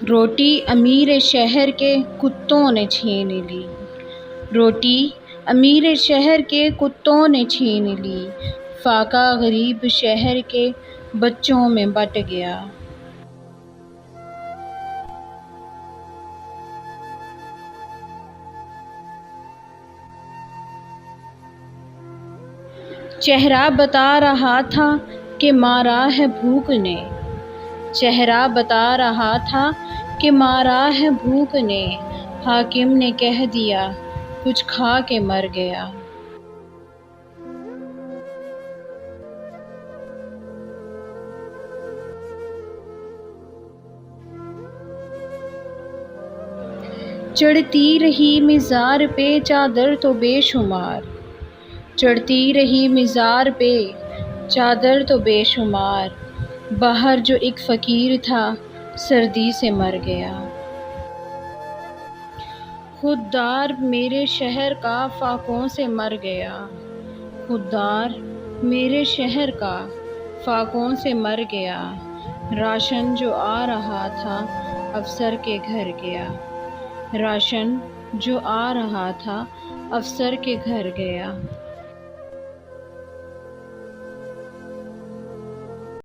روٹی امیر شہر کے کتوں نے چھین لی، روٹی امیر شہر کے کتوں نے چھین لی، فاقہ غریب شہر کے بچوں میں بٹ گیا۔ چہرہ بتا رہا تھا کہ مارا ہے بھوک نے، چہرہ بتا رہا تھا کہ مارا ہے بھوک نے، حاکم نے کہہ دیا کچھ کھا کے مر گیا۔ چڑھتی رہی مزار پہ چادر تو بے شمار، چڑھتی رہی مزار پہ چادر تو بے شمار، باہر جو ایک فقیر تھا سردی سے مر گیا۔ خوددار میرے شہر کا فاقوں سے مر گیا، خوددار میرے شہر کا فاقوں سے مر گیا، راشن جو آ رہا تھا افسر کے گھر گیا، راشن جو آ رہا تھا افسر کے گھر گیا۔